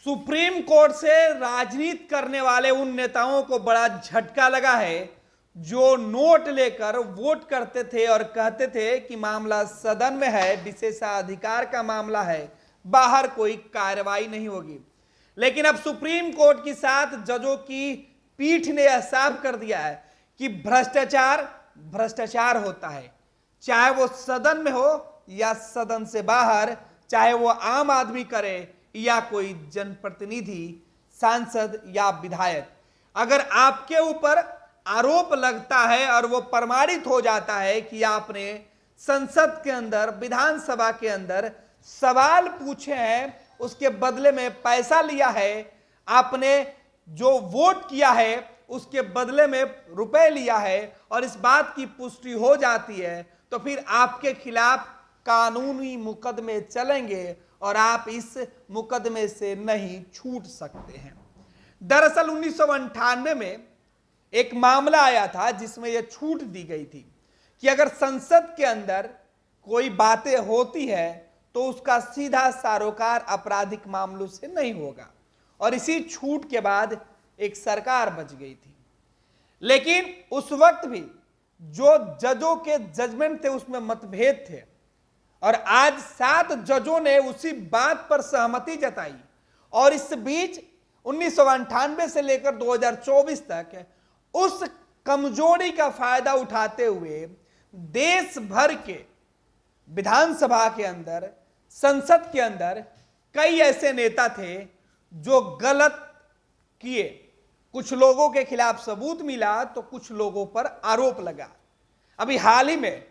Supreme court से राजनीति करने वाले उन नेताओं को बड़ा झटका लगा है जो नोट लेकर वोट करते थे और कहते थे कि मामला सदन में है, विशेषाधिकार का मामला है, बाहर कोई कार्रवाई नहीं होगी। लेकिन अब सुप्रीम कोर्ट की 7 जजों की पीठ ने यह साफ कर दिया है कि भ्रष्टाचार भ्रष्टाचार होता है, चाहे वो सदन में हो या सदन से बाहर, चाहे वो आम आदमी करे या कोई जनप्रतिनिधि, सांसद या विधायक। अगर आपके ऊपर आरोप लगता है और वो प्रमाणित हो जाता है कि आपने संसद के अंदर, विधानसभा के अंदर सवाल पूछे हैं, उसके बदले में पैसा लिया है, आपने जो वोट किया है उसके बदले में रुपए लिया है और इस बात की पुष्टि हो जाती है, तो फिर आपके खिलाफ कानूनी मुकदमे चलेंगे और आप इस मुकदमे से नहीं छूट सकते हैं। दरअसल 1998 में एक मामला आया था जिसमें यह छूट दी गई थी कि अगर संसद के अंदर कोई बातें होती है तो उसका सीधा सरोकार आपराधिक मामलों से नहीं होगा, और इसी छूट के बाद एक सरकार बच गई थी। लेकिन उस वक्त भी जो जजों के जजमेंट थे उसमें मतभेद थे और आज 7 जजों ने उसी बात पर सहमति जताई और इस बीच 1998 से लेकर 2024 तक उस कमजोरी का फायदा उठाते हुए देश भर के विधानसभा के अंदर, संसद के अंदर कई ऐसे नेता थे जो गलत किए। कुछ लोगों के खिलाफ सबूत मिला तो कुछ लोगों पर आरोप लगा। अभी हाल ही में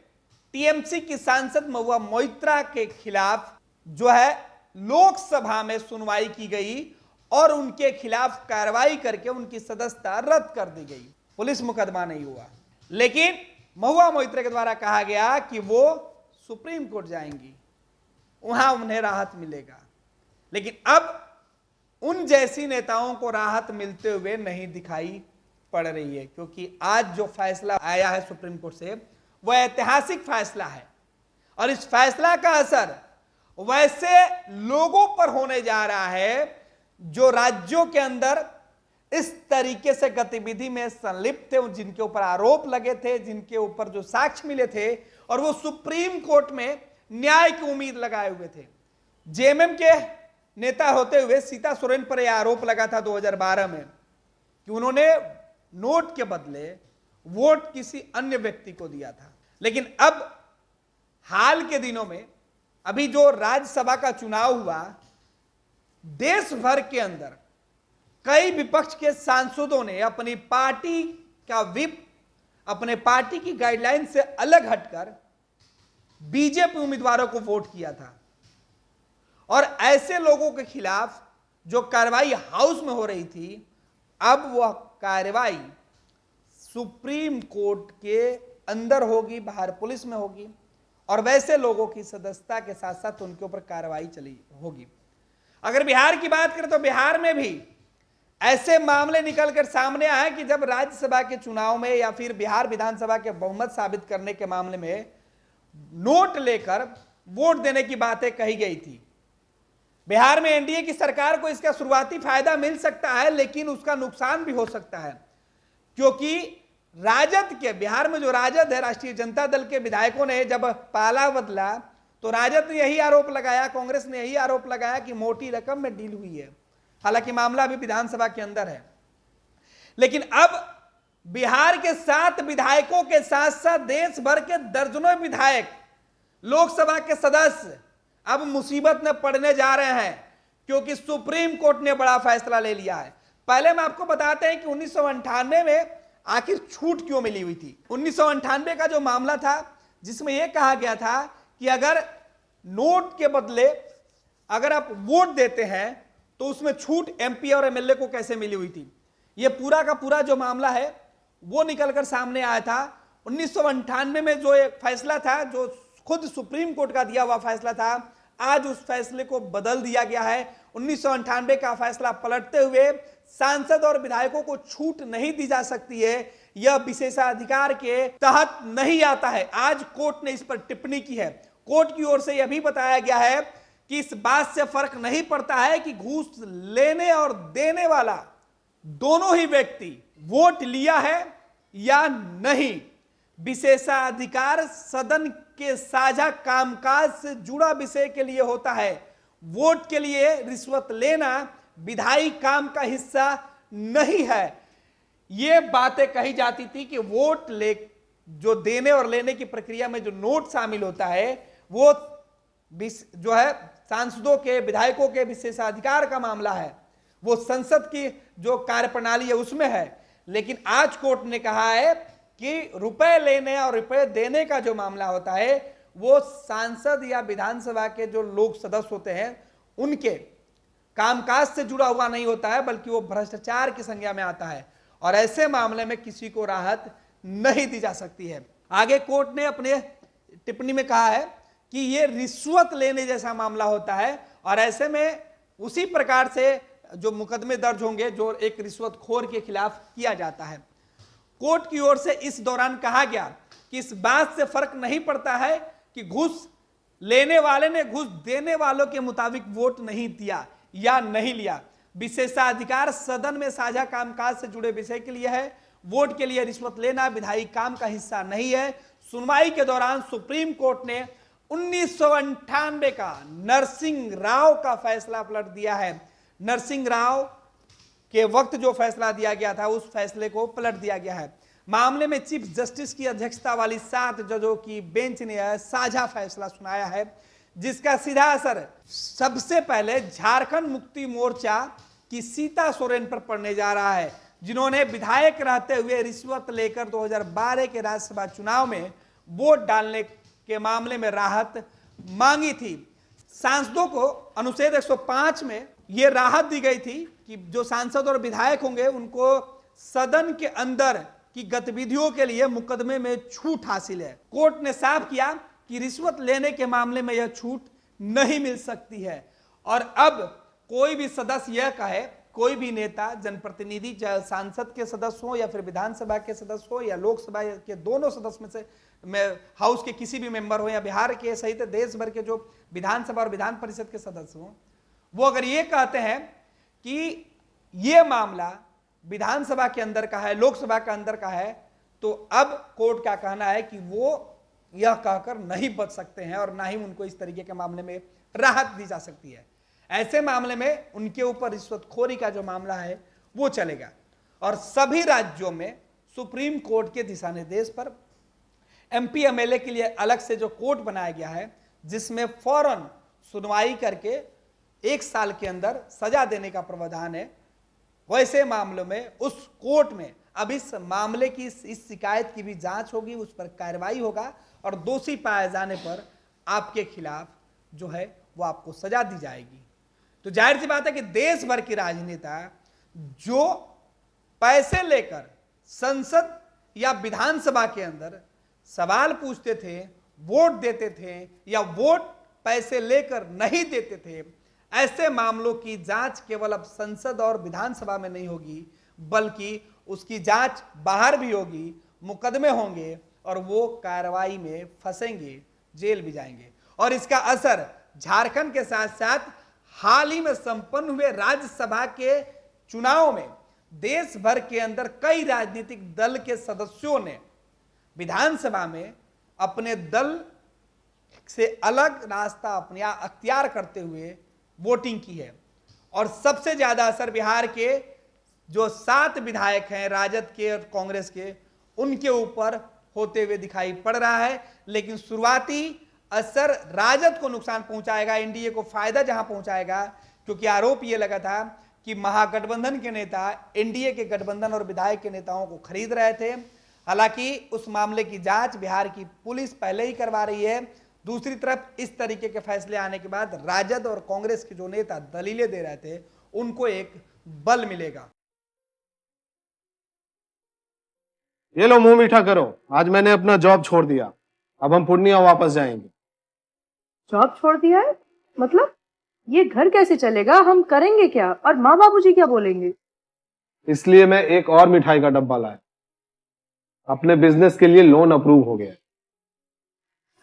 टीएमसी की सांसद महुआ मोइत्रा के खिलाफ जो है लोकसभा में सुनवाई की गई और उनके खिलाफ कार्रवाई करके उनकी सदस्यता रद्द कर दी गई। पुलिस मुकदमा नहीं हुआ, लेकिन महुआ मोइत्रा के द्वारा कहा गया कि वो सुप्रीम कोर्ट जाएंगी, वहां उन्हें राहत मिलेगा। लेकिन अब उन जैसी नेताओं को राहत मिलते हुए नहीं दिखाई पड़ रही है, क्योंकि आज जो फैसला आया है सुप्रीम कोर्ट से वह ऐतिहासिक फैसला है और इस फैसला का असर वैसे लोगों पर होने जा रहा है जो राज्यों के अंदर इस तरीके से गतिविधि में संलिप्त थे, जिनके ऊपर आरोप लगे थे, जिनके ऊपर जो साक्ष्य मिले थे और वो सुप्रीम कोर्ट में न्याय की उम्मीद लगाए हुए थे। जेएमएम के नेता होते हुए सीता सोरेन पर यह आरोप लगा था 2012 में कि उन्होंने नोट के बदले वोट किसी अन्य व्यक्ति को दिया था। लेकिन अब हाल के दिनों में अभी जो राज्यसभा का चुनाव हुआ, देश भर के अंदर कई विपक्ष के सांसदों ने अपनी पार्टी का व्हिप, अपने पार्टी की गाइडलाइन से अलग हटकर बीजेपी उम्मीदवारों को वोट किया था और ऐसे लोगों के खिलाफ जो कार्रवाई हाउस में हो रही थी, अब वह कार्रवाई सुप्रीम कोर्ट के अंदर होगी, बाहर पुलिस में होगी और वैसे लोगों की सदस्यता के साथ साथ उनके ऊपर कार्रवाई चली होगी। अगर बिहार की बात करें तो बिहार में भी ऐसे मामले निकलकर सामने आए कि जब राज्यसभा के चुनाव में या फिर बिहार विधानसभा के बहुमत साबित करने के मामले में नोट लेकर वोट देने की बातें कही गई थी। बिहार में एनडीए की सरकार को इसका शुरुआती फायदा मिल सकता है, लेकिन उसका नुकसान भी हो सकता है, क्योंकि राजद के, बिहार में जो राजद है, राष्ट्रीय जनता दल के विधायकों ने जब पाला बदला तो राजद ने यही आरोप लगाया, कांग्रेस ने यही आरोप लगाया कि मोटी रकम में डील हुई है। हालांकि मामला अभी विधानसभा के अंदर है, लेकिन अब बिहार के 7 विधायकों के साथ साथ देश भर के दर्जनों विधायक, लोकसभा के सदस्य अब मुसीबत में पड़ने जा रहे हैं, क्योंकि सुप्रीम कोर्ट ने बड़ा फैसला ले लिया है। पहले हम आपको बताते हैं कि 1998 में आखिर छूट क्यों मिली हुई थी। 1998 का जो मामला था जिसमें यह कहा गया था कि अगर नोट के बदले अगर आप वोट देते हैं तो उसमें छूट एमपी और एमएलए को कैसे मिली हुई थी। यह पूरा का पूरा जो मामला है वो निकलकर सामने आया था। 1998 में जो एक फैसला था, जो खुद सुप्रीम कोर्ट का दिया हुआ फैसला था, आज उस फैसले को बदल दिया गया है। 1998 का फैसला पलटते हुए सांसद और विधायकों को छूट नहीं दी जा सकती है, यह विशेषाधिकार के तहत नहीं आता है। आज कोर्ट ने इस पर टिप्पणी की है। कोर्ट की ओर से यह भी बताया गया है कि इस बात से फर्क नहीं पड़ता है कि घूस लेने और देने वाला दोनों ही व्यक्ति वोट लिया है या नहीं। विशेषाधिकार सदन के साझा कामकाज से जुड़ा विषय के लिए होता है। वोट के लिए रिश्वत लेना विधायी काम का हिस्सा नहीं है। ये बातें कही जाती थी कि वोट ले जो देने और लेने की प्रक्रिया में जो नोट शामिल होता है वो जो है सांसदों के, विधायकों के विशेषाधिकार का मामला है, वो संसद की जो कार्यप्रणाली है उसमें है। लेकिन आज कोर्ट ने कहा है कि रुपए लेने और रुपए देने का जो मामला होता है वो सांसद या विधानसभा के जो लोग सदस्य होते हैं उनके कामकाज से जुड़ा हुआ नहीं होता है, बल्कि वो भ्रष्टाचार की संज्ञा में आता है और ऐसे मामले में किसी को राहत नहीं दी जा सकती है। आगे कोर्ट ने अपने टिप्पणी में कहा है कि ये रिश्वत लेने जैसा मामला होता है और ऐसे में उसी प्रकार से जो मुकदमे दर्ज होंगे जो एक रिश्वतखोर के खिलाफ किया जाता है। कोर्ट की ओर से इस दौरान कहा गया कि इस बात से फर्क नहीं पड़ता है कि घूस लेने वाले ने घूस देने वालों के मुताबिक वोट नहीं दिया या नहीं लिया। विशेषाधिकार सदन में साझा कामकाज से जुड़े विषय के लिए है। वोट के लिए रिश्वत लेना विधायी काम का हिस्सा नहीं है। सुनवाई के दौरान सुप्रीम कोर्ट ने 1998 का नरसिंह राव का फैसला पलट दिया है। नरसिंह राव के वक्त जो फैसला दिया गया था उस फैसले को पलट दिया गया है। मामले में चीफ जस्टिस की अध्यक्षता वाली 7 जजों की बेंच ने साझा फैसला सुनाया है, जिसका सीधा असर सबसे पहले झारखंड मुक्ति मोर्चा की सीता सोरेन पर पड़ने जा रहा है, जिन्होंने विधायक रहते हुए रिश्वत लेकर 2012 के राज्यसभा चुनाव में वोट डालने के मामले में राहत मांगी थी। सांसदों को अनुच्छेद 105 में यह राहत दी गई थी कि जो सांसद और विधायक होंगे उनको सदन के अंदर की गतिविधियों के लिए मुकदमे में छूट हासिल है। कोर्ट ने साफ किया कि रिश्वत लेने के मामले में यह छूट नहीं मिल सकती है और अब कोई भी सदस्य यह कहे, कोई भी नेता, जनप्रतिनिधि, चाहे सांसद के सदस्य हो या फिर विधानसभा के सदस्य हो या लोकसभा के दोनों सदस्य में हाउस के किसी भी मेंबर हो या बिहार के सहित देश भर के जो विधानसभा और विधान परिषद के सदस्य हो, वो अगर ये कहते हैं कि ये मामला विधानसभा के अंदर का है, लोकसभा के अंदर का है, तो अब कोर्ट का कहना है कि वो यह कहकर नहीं बच सकते हैं और ना ही उनको इस तरीके के मामले में राहत दी जा सकती है। ऐसे मामले में उनके ऊपर रिश्वतखोरी का जो मामला है वो चलेगा और सभी राज्यों में सुप्रीम कोर्ट के दिशा निर्देश पर एमपी एमएलए के लिए अलग से जो कोर्ट बनाया गया है, जिसमें फौरन सुनवाई करके 1 साल के अंदर सजा देने का प्रावधान है, वैसे मामलों में उस कोर्ट में अब इस मामले की इस शिकायत की भी जांच होगी, उस पर कार्रवाई होगा और दोषी पाए जाने पर आपके खिलाफ जो है वो आपको सजा दी जाएगी। तो जाहिर सी बात है कि देश भर के राजनेता जो पैसे लेकर संसद या विधानसभा के अंदर सवाल पूछते थे, वोट देते थे या वोट पैसे लेकर नहीं देते थे, ऐसे मामलों की जांच केवल अब संसद और विधानसभा में नहीं होगी, बल्कि उसकी जांच बाहर भी होगी, मुकदमे होंगे और वो कार्रवाई में फंसेंगे, जेल भी जाएंगे। और इसका असर झारखंड के साथ साथ हाल ही में संपन्न हुए राज्यसभा के चुनाव में देश भर के अंदर कई राजनीतिक दल के सदस्यों ने विधानसभा में अपने दल से अलग रास्ता अपने अख्तियार करते हुए वोटिंग की है और सबसे ज्यादा असर बिहार के जो 7 विधायक हैं राजद के और कांग्रेस के, उनके ऊपर होते हुए दिखाई पड़ रहा है। लेकिन शुरुआती असर राजद को नुकसान पहुंचाएगा, एनडीए को फायदा जहां पहुंचाएगा, क्योंकि आरोप यह लगा था कि महागठबंधन के नेता एनडीए के गठबंधन और विधायक के नेताओं को खरीद रहे थे। हालांकि उस मामले की जांच बिहार की पुलिस पहले ही करवा रही है। दूसरी तरफ इस तरीके के फैसले आने के बाद राजद और कांग्रेस के जो नेता दलीलें दे रहे थे उनको एक बल मिलेगा। ये लो मुंह मीठा करो, आज मैंने अपना जॉब छोड़ दिया, अब हम पूर्णिया वापस जाएंगे। जॉब छोड़ दिया है? मतलब ये घर कैसे चलेगा? हम करेंगे क्या और माँ बाबूजी क्या बोलेंगे? इसलिए मैं एक और मिठाई का डब्बा लाया, अपने बिजनेस के लिए लोन अप्रूव हो गया।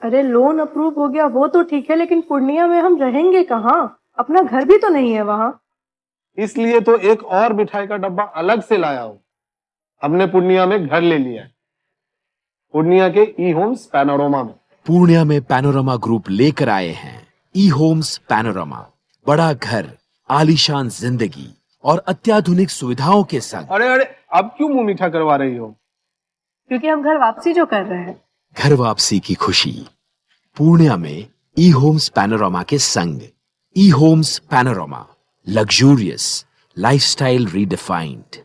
अरे लोन अप्रूव हो गया वो तो ठीक है, लेकिन पूर्णिया में हम रहेंगे कहाँ? अपना घर भी तो नहीं है वहाँ। इसलिए तो एक और मिठाई का डब्बा अलग से लाया हूँ। हमने पूर्णिया में घर ले लिया है, पूर्णिया के ई होम्स पैनोरमा में। पूर्णिया में पैनोरमा ग्रुप लेकर आए हैं ई होम्स पैनोरमा। बड़ा घर, आलीशान जिंदगी और अत्याधुनिक सुविधाओं के संग। अरे अरे, अब क्यों मुंह मीठा करवा रही हो? क्योंकि हम घर वापसी जो कर रहे हैं। घर वापसी की खुशी पूर्णिया में ई होम्स पैनोरमा के संग। ई Homes Panorama, luxurious lifestyle redefined.